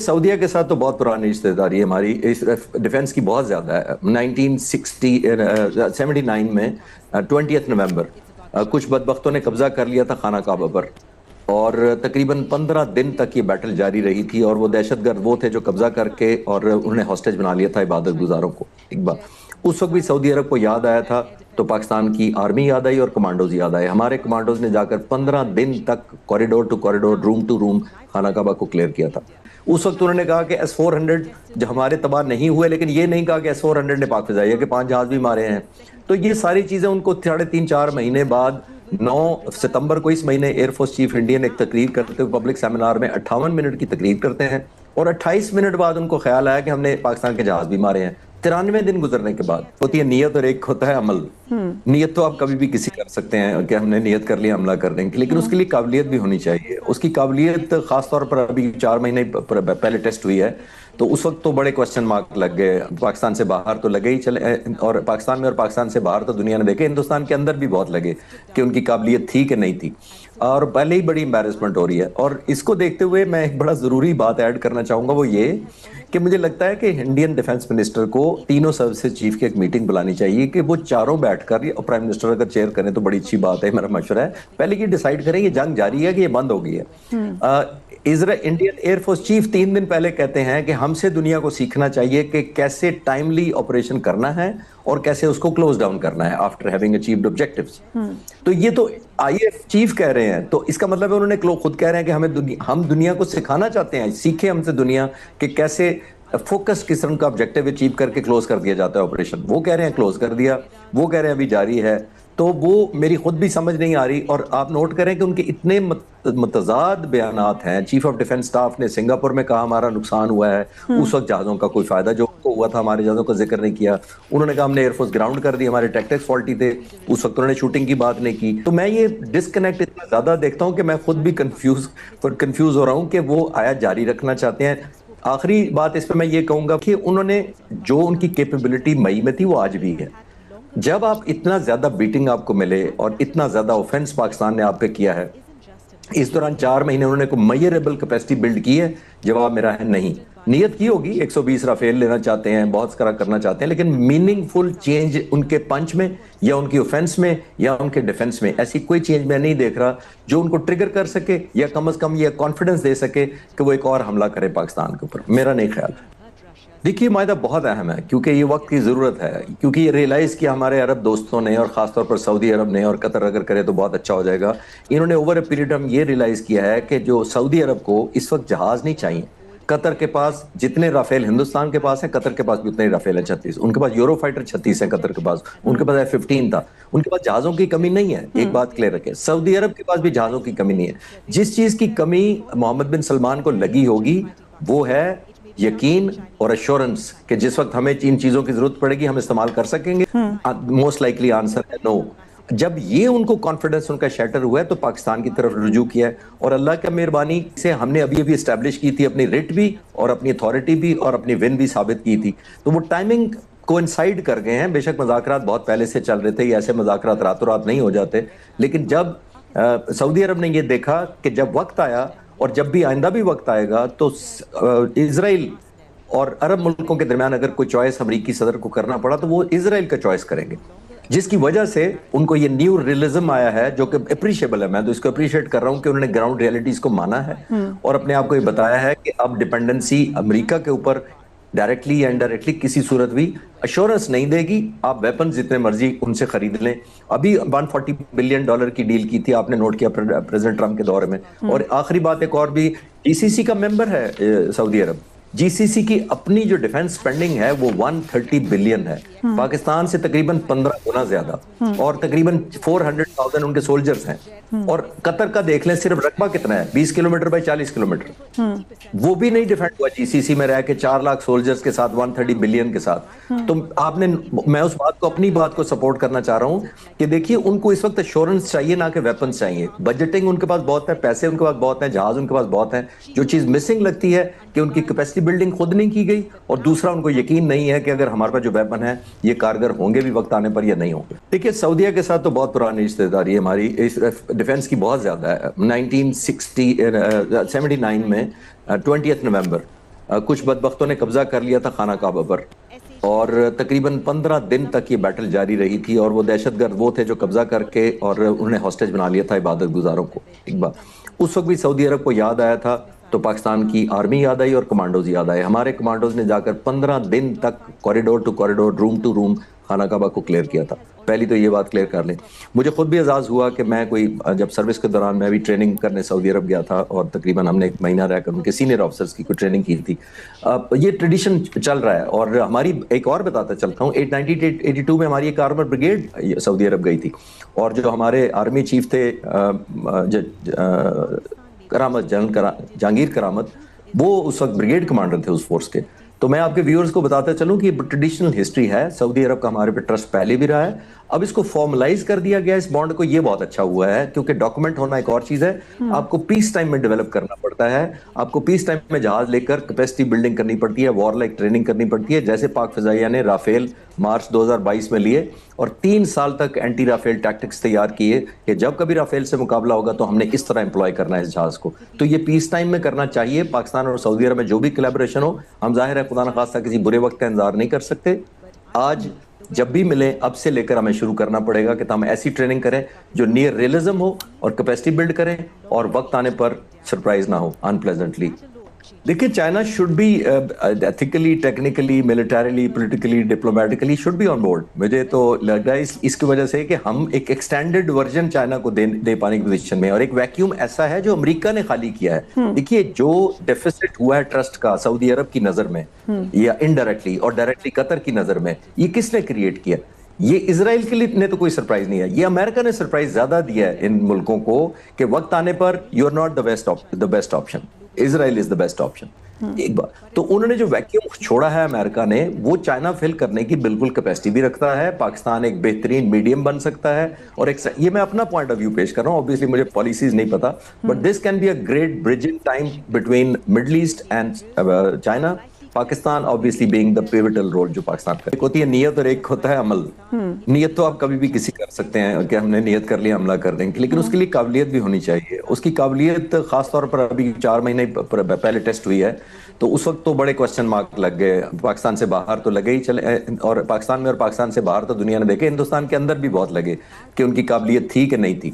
सऊदीया के साथ तो बहुत पुरानी रिश्तेदारी है हमारी, इस डिफेंस की बहुत ज़्यादा है। 1979 में 20 नवंबर कुछ बदबख्तों ने कब्जा कर लिया था खाना काबा पर, और तकरीबन 15 दिन तक ये बैटल जारी रही थी। और वो दहशतगर्द वो थे जो कब्जा करके और उन्होंने हॉस्टेज बना लिया था इबादत गुजारों को। एक बार उस वक्त भी सऊदी अरब को याद आया था तो पाकिस्तान की आर्मी याद आई और कमांडोज याद आए। हमारे कमांडोज ने जाकर 15 दिन तक corridor to corridor, room to room खाना काबा को क्लियर किया था। उस वक्त उन्होंने कहा कि S-400 जो हमारे तबाह नहीं हुए, लेकिन ये नहीं कहा कि S-400 ने पाक फिजाइया के 5 जहाज भी मारे हैं। तो ये सारी चीजें उनको 3.5-4 महीने बाद 9 सितंबर को इस महीने एयरफोर्स चीफ इंडियन एक तकरीर करते हुए पब्लिक सेमिनार में 58 मिनट की तकरीर करते हैं, और 28 मिनट बाद उनको ख्याल आया कि हमने पाकिस्तान के जहाज भी मारे हैं। 93 दिन गुजरने के बाद होती है नीयत और एक होता है अमल। नीयत तो आप कभी भी किसी कर सकते हैं कि हमने नीयत कर लिया हमला कर देंगे, लेकिन उसके लिए काबिलियत भी होनी चाहिए। उसकी काबिलियत खासतौर पर अभी 4 महीने पहले टेस्ट हुई है, तो उस वक्त तो बड़े क्वेश्चन मार्क लग गए। पाकिस्तान से बाहर तो लगे ही चले, और पाकिस्तान में और पाकिस्तान से बाहर तो दुनिया ने देखे, हिंदुस्तान के अंदर भी बहुत लगे कि उनकी काबिलियत थी कि नहीं थी, और पहले ही बड़ी एम्बैरेसमेंट हो रही है। और इसको देखते हुए मैं एक बड़ा ज़रूरी बात ऐड करना चाहूँगा, वो ये कि मुझे लगता है कि इंडियन डिफेंस मिनिस्टर को तीनों सर्विसेज चीफ की एक मीटिंग बुलानी चाहिए कि वो चारों बैठकर, और प्राइम मिनिस्टर अगर चेयर करें तो बड़ी अच्छी बात है, मेरा मशवरा है, पहले ये डिसाइड करें ये जंग जारी है कि ये बंद हो गई है। इंडियन एयरफोर्स चीफ 3 दिन पहले कहते हैं कि हमसे दुनिया को सीखना चाहिए कि कैसे टाइमली ऑपरेशन करना है और कैसे उसको क्लोज डाउन करना है आफ्टर हैविंग अचीव्ड ऑब्जेक्टिव्स। तो ये तो IAF चीफ कह रहे हैं, तो इसका मतलब है उन्होंने खुद कह रहे हैं कि हम दुनिया को सिखाना चाहते हैं, सीखे हमसे दुनिया कि कैसे फोकस किस्म का ऑब्जेक्टिव अचीव करके क्लोज कर दिया जाता है ऑपरेशन। वो कह रहे हैं क्लोज कर दिया, वो कह रहे हैं अभी जारी है। तो वो मेरी खुद भी समझ नहीं आ रही। और आप नोट करें कि उनके इतने मुतजाद बयानात हैं। चीफ ऑफ डिफेंस स्टाफ ने सिंगापुर में कहा हमारा नुकसान हुआ है, उस वक्त जहाज़ों का कोई फायदा जो उनको हुआ था हमारे जहाज़ों का जिक्र नहीं किया। उन्होंने कहा हमने एयरफोर्स ग्राउंड कर दी, हमारे टैक्टिक्स फॉल्टी थे, उस वक्त उन्होंने शूटिंग की बात नहीं की। तो मैं ये डिस्कनेक्ट इतना ज्यादा देखता हूँ कि मैं खुद भी कंफ्यूज हो रहा हूँ कि वो आयात जारी रखना चाहते हैं। आखिरी बात इस पर मैं ये कहूंगा कि उन्होंने जो उनकी कैपेबिलिटी मई में थी वो आज भी है। जब आप इतना ज्यादा बीटिंग आपको मिले और इतना ज्यादा ऑफेंस पाकिस्तान ने आप पे किया है, इस दौरान 4 महीने उन्होंने कोई मेजरेबल कैपेसिटी बिल्ड की है? जवाब मेरा है नहीं। नियत की होगी, 120 राफेल लेना चाहते हैं, बहुत सारा करना चाहते हैं, लेकिन मीनिंगफुल चेंज उनके पंच में या उनकी ऑफेंस में या उनके डिफेंस में ऐसी कोई चेंज मैं नहीं देख रहा जो उनको ट्रिगर कर सके या कम से कम ये कॉन्फिडेंस दे सके कि वो एक और हमला करे पाकिस्तान के ऊपर। मेरा नहीं ख्याल। देखिए मायदा बहुत अहम है क्योंकि ये वक्त की ज़रूरत है, क्योंकि ये रियलाइज़ किया हमारे अरब दोस्तों ने और ख़ासतौर पर सऊदी अरब ने, और कतर अगर करे तो बहुत अच्छा हो जाएगा। इन्होंने ओवर ए पीरियड हम ये रियलाइज़ किया है कि जो सऊदी अरब को इस वक्त जहाज़ नहीं चाहिए। कतर के पास जितने राफेल हिंदुस्तान के पास है, कतर के पास भी उतने ही राफेल है 36। उनके पास यूरो फाइटर 36 है कतर के पास, उनके पास F-15 था। उनके पास जहाज़ों की कमी नहीं है, एक बात क्लियर रखें। सऊदी अरब के पास भी जहाज़ों की कमी नहीं है। जिस चीज़ की कमी मोहम्मद बिन सलमान को लगी होगी वो है यकीन और एश्योरेंस कि जिस वक्त हमें इन चीजों की जरूरत पड़ेगी हम इस्तेमाल कर सकेंगे। मोस्ट लाइकली आंसर है नो। जब ये उनको कॉन्फिडेंस उनका शैटर हुआ है तो पाकिस्तान की तरफ रुजू किया है, और अल्लाह की मेहरबानी से हमने अभी एस्टैब्लिश की थी अपनी रिट भी और अपनी अथॉरिटी भी और अपनी विन भी साबित की थी। तो वो टाइमिंग कोइंसाइड कर गए हैं। बेशक मुज़ाकरात बहुत पहले से चल रहे थे, ऐसे मुज़ाकरात रातों रात नहीं हो जाते, लेकिन जब सऊदी अरब ने ये देखा कि जब वक्त आया और जब भी आइंदा भी वक्त आएगा तो इजराइल और अरब मुल्कों के दरमियान अगर कोई चॉइस अमरीकी सदर को करना पड़ा तो वो इजराइल का चॉइस करेंगे, जिसकी वजह से उनको ये न्यू रियलिज्म आया है जो कि अप्रिशिएबल है। मैं तो इसको अप्रिशिएट कर रहा हूँ कि उन्होंने ग्राउंड रियलिटीज को माना है और अपने आप को ये बताया है कि अब डिपेंडेंसी अमेरिका के ऊपर डायरेक्टली या इनडायरेक्टली किसी सूरत भी अश्योरेंस नहीं देगी। आप वेपन जितने मर्जी उनसे खरीद लें। अभी $140 बिलियन की डील की थी, आपने नोट किया प्रेसिडेंट ट्रम्प के दौर में। और आखिरी बात एक और भी, GCC का मेंबर है सऊदी अरब। GCC की अपनी जो डिफेंस स्पेंडिंग है वो 130 बिलियन है, पाकिस्तान से तकरीबन 15 गुना ज्यादा, और तकरीबन 400,000 उनके सोल्जर्स हैं। और कतर का देख लें सिर्फ रकबा कितना है, 20 किलोमीटर बाई 40 किलोमीटर। वो भी नहीं डिफेंड हुआ GCC में रह के 4 लाख सोल्जर्स के साथ 130 बिलियन के साथ। तो आपने, मैं उस बात को, अपनी बात को सपोर्ट करना चाह रहा हूं कि देखिए उनको इस वक्त एश्योरेंस चाहिए ना कि वेपन्स चाहिए। बजटिंग उनके पास बहुत है, पैसे उनके पास बहुत है, जहाज उनके पास बहुत है। जो चीज मिसिंग लगती है कि उनकी कैपेसिटी बिल्डिंग खुद नहीं की गई, और दूसरा उनको यकीन नहीं है कि अगर हमारे पास जो वेपन है ये कारगर होंगे भी वक्त आने पर या नहीं होंगे। देखिए सऊदीया के साथ तो बहुत पुरानी रिश्तेदारी है हमारी, इस डिफेंस की बहुत ज्यादा है। 1979 में 20 नवंबर کچھ بدبختوں نے قبضہ کر لیا تھا خانہ کعبہ پر، اور تقریباً 15 دن تک یہ بیٹل جاری رہی تھی، اور وہ دہشت گرد وہ تھے جو قبضہ کر کے اور انہوں نے ہاسٹیج بنا لیا تھا عبادت گزاروں کو. ایک بات اس وقت بھی سعودی عرب کو یاد آیا تھا تو پاکستان کی آرمی یاد آئی اور کمانڈوز یاد آئے. ہمارے کمانڈوز نے جا کر 15 دن تک corridor to corridor, room to room خانہ کعبہ کو کلیئر کیا تھا. پہلی تو یہ بات کلیئر کر لیں. مجھے خود بھی اعزاز ہوا کہ میں جب سروس کے دوران میں بھی ٹریننگ کرنے سعودی عرب گیا تھا، اور تقریباً ہم نے 1 مہینہ رہ کر ان کے سینئر آفیسرز کی کوئی ٹریننگ کی تھی. یہ ٹریڈیشن چل رہا ہے. اور ہماری ایک اور بتاتا چلتا ہوں، 1982 میں ہماری ایک آرمر بریگیڈ سعودی عرب گئی تھی، اور جو ہمارے آرمی چیف تھے کرامت، جہانگیر کرامت، وہ اس وقت بریگیڈ کمانڈر تھے اس فورس کے. تو میں آپ کے ویورز کو بتاتا چلوں کہ یہ ٹریڈیشنل ہسٹری ہے. سعودی عرب کا ہمارے پہ ٹرسٹ پہلے بھی رہا ہے، اب اس کو فارملائز کر دیا گیا اس بانڈ کو. یہ بہت اچھا ہوا ہے، کیونکہ ڈاکومنٹ ہونا ایک اور چیز ہے، آپ کو پیس ٹائم میں ڈیولپ کرنا پڑتا ہے. آپ کو پیس ٹائم میں جہاز لے کر کیپیسٹی بلڈنگ کرنی پڑتی ہے، وار لائک ٹریننگ کرنی پڑتی ہے. جیسے پاک فضائیہ نے رافیل مارچ 2022 میں لیے اور 3 سال تک اینٹی رافیل ٹیکٹکس تیار کیے کہ جب کبھی رافیل سے مقابلہ ہوگا تو ہم نے اس طرح امپلوائے کرنا ہے اس جہاز کو. تو یہ پیس ٹائم میں کرنا چاہیے. پاکستان اور سعودی عرب میں جو بھی کولیبریشن ہو، ہم ظاہر ہے خدا نخواستہ کسی برے وقت کا انتظار نہیں کر سکتے. آج جب بھی ملیں، اب سے لے کر ہمیں شروع کرنا پڑے گا کہ ہم ایسی ٹریننگ کریں جو نیئر ریئلزم ہو اور کیپیسٹی بلڈ کریں، اور وقت آنے پر سرپرائز نہ ہو انپلیزنٹلی. دیکھیں، China should be ethically, technically, militarily, politically, diplomatically should be on board. مجھے تو لگ رہا ہے اس کی وجہ سے کہ ہم ایک ایکسٹینڈڈ ورژن چائنا کو دے پانے کی پوزیشن میں، اور ایک ویکیوم ایسا ہے جو امریکہ نے خالی کیا ہے. دیکھیے، جو ڈیفیسٹ ہوا ہے ٹرسٹ کا سعودی عرب کی نظر میں یا انڈائریکٹلی، اور ڈائریکٹلی قطر کی نظر میں، یہ کس نے کریٹ کیا؟ یہ اسرائیل کے لیے نے تو کوئی سرپرائز نہیں ہے، یہ امریکہ نے سرپرائز زیادہ دیا ہے ان ملکوں کو کہ وقت آنے پر you are not the best option, Israel is the best option. ایک بات تو انہوں نے جو ویکیوم چھوڑا ہے امریکہ نے، وہ چائنا فل کرنے کی بالکل کیپیسٹی بھی رکھتا ہے. پاکستان ایک بہترین میڈیم بن سکتا ہے. اور یہ میں اپنا پوائنٹ آف ویو پیش کر رہا ہوں، obviously مجھے پالیسیز نہیں پتا، but this can be a great bridging time between Middle East and China. Pakistan obviously being the pivotal role جو پاکستان کا، ایک ہوتی ہے نیت اور ایک ہوتا ہے عمل. نیت تو آپ کبھی بھی کسی کر سکتے ہیں کہ ہم نے نیت کر لیا حملہ کر دیں گے، لیکن اس کے لیے قابلیت بھی ہونی چاہیے. اس کی قابلیت خاص طور پر ابھی 4 مہینے پہلے ٹیسٹ ہوئی ہے، تو اس وقت تو بڑے کوسچن مارک لگ گئے. پاکستان سے باہر تو لگے ہی چلے، اور پاکستان میں اور پاکستان سے باہر تو دنیا نے دیکھے، ہندوستان کے اندر بھی بہت لگے کہ ان کی قابلیت تھی کہ نہیں تھی.